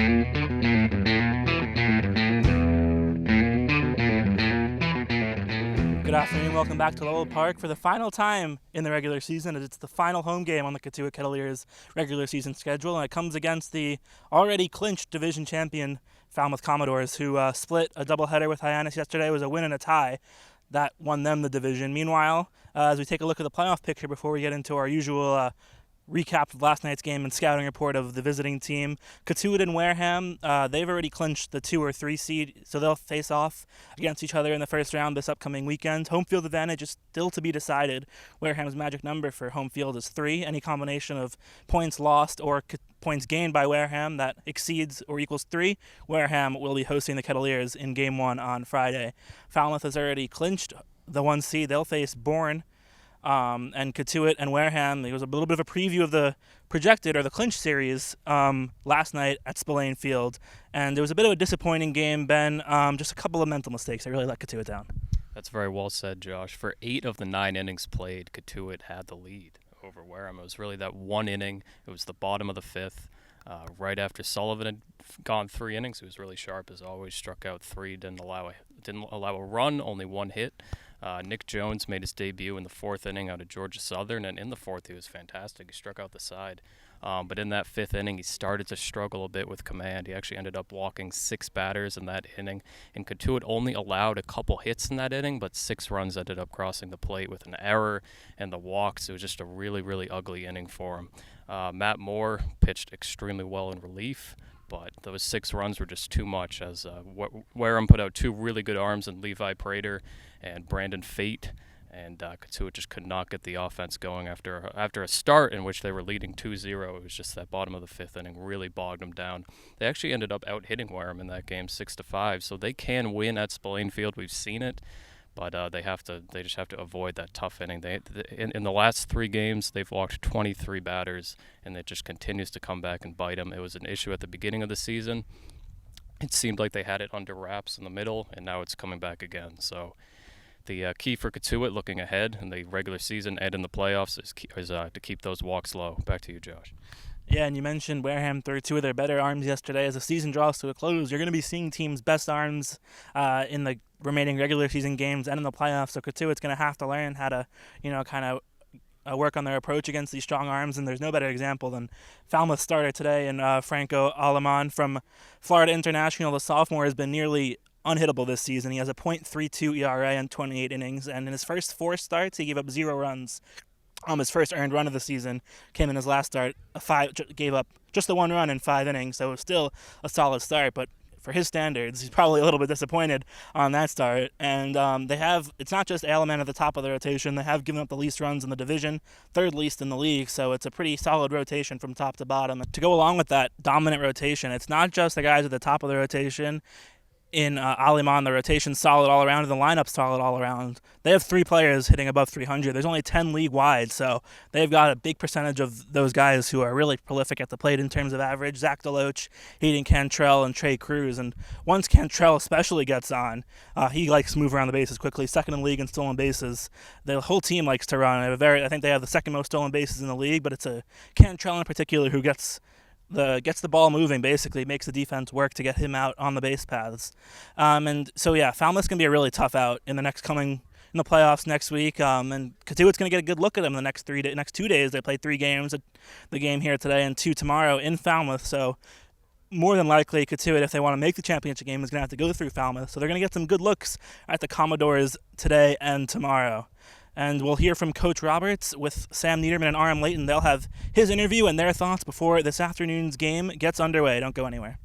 Good afternoon, welcome back to Lowell Park for the final time in the regular season. It's the final home game on the Kettleers regular season schedule, and it comes against the already clinched division champion Falmouth Commodores, who split a doubleheader with Hyannis yesterday. It was a win and a tie that won them the division. Meanwhile, as we take a look at the playoff picture before we get into our usual recap of last night's game and scouting report of the visiting team, Kettleers and Wareham, they've already clinched the 2 or 3 seed, so they'll face off against each other in the first round this upcoming weekend. Home field advantage is still to be decided. Wareham's magic number for home field is 3. Any combination of points lost or points gained by Wareham that exceeds or equals 3, Wareham will be hosting the Kettleers in Game 1 on Friday. Falmouth has already clinched the 1 seed. They'll face Bourne. And Kettleers and Wareham. There was a little bit of a preview of the projected or the clinch series last night at Spillane Field, and there was a bit of a disappointing game, Ben. Just a couple of mental mistakes that really let Kettleers down. That's very well said, Josh. For 8 of the 9 innings played, Kettleers had the lead over Wareham. It was really that one inning. It was the bottom of the 5th. Right after Sullivan had gone 3 innings, he was really sharp as always. Struck out 3, didn't allow a run, only 1 hit. Nick Jones made his debut in the 4th inning out of Georgia Southern, and in the 4th he was fantastic. He struck out the side. But in that 5th inning, he started to struggle a bit with command. He actually ended up walking 6 batters in that inning, and Kettleers only allowed a couple hits in that inning, but 6 runs ended up crossing the plate with an error and the walks. It was just a really, really ugly inning for him. Matt Moore pitched extremely well in relief, but those 6 runs were just too much as Wareham put out 2 really good arms in Levi Prater and Brandon Fate, and Kettleers just could not get the offense going after a start in which they were leading 2-0. It was just that bottom of the 5th inning really bogged them down. They actually ended up out-hitting Wareham in that game 6-5, so they can win at Spillane Field. We've seen it. But they just have to avoid that tough inning. In the last 3 games, they've walked 23 batters, and it just continues to come back and bite them. It was an issue at the beginning of the season. It seemed like they had it under wraps in the middle, and now it's coming back again. So the key for Kettleers looking ahead in the regular season and in the playoffs is to keep those walks low. Back to you, Josh. Yeah, and you mentioned Wareham threw 2 of their better arms yesterday. As the season draws to a close, you're going to be seeing teams' best arms in the remaining regular season games and in the playoffs. So Kettleers is going to have to learn how to, kind of work on their approach against these strong arms. And there's no better example than Falmouth starter today and Franco Aleman from Florida International. The sophomore has been nearly unhittable this season. He has a .32 ERA in 28 innings, and in his first 4 starts, he gave up 0 runs. His first earned run of the season came in his last start. Gave up just the 1 run in 5 innings, so it was still a solid start. But for his standards, he's probably a little bit disappointed on that start. And it's not just Aleman at the top of the rotation. They have given up the least runs in the division, 3rd least in the league. So it's a pretty solid rotation from top to bottom. To go along with that dominant rotation, it's not just the guys at the top of the rotation. In Aleman, the rotation's solid all around, and the lineup's solid all around. They have 3 players hitting above 300. There's only 10 league-wide, so they've got a big percentage of those guys who are really prolific at the plate in terms of average. Zach DeLoach, Hayden Cantrell, and Trey Cruz. And once Cantrell especially gets on, he likes to move around the bases quickly. 2nd in the league in stolen bases. The whole team likes to run. I think they have the 2nd most stolen bases in the league, but it's a Cantrell in particular who gets the ball moving, basically makes the defense work to get him out on the base paths. And so, yeah, Falmouth's going to be a really tough out in the playoffs next week. And Kettleers going to get a good look at them the next 2 days. They play 3 games, the game here today and 2 tomorrow in Falmouth. So more than likely, Kettleers, if they want to make the championship game, is going to have to go through Falmouth. So they're going to get some good looks at the Commodores today and tomorrow. And we'll hear from Coach Roberts with Sam Niederman and R.M. Layton. They'll have his interview and their thoughts before this afternoon's game gets underway. Don't go anywhere.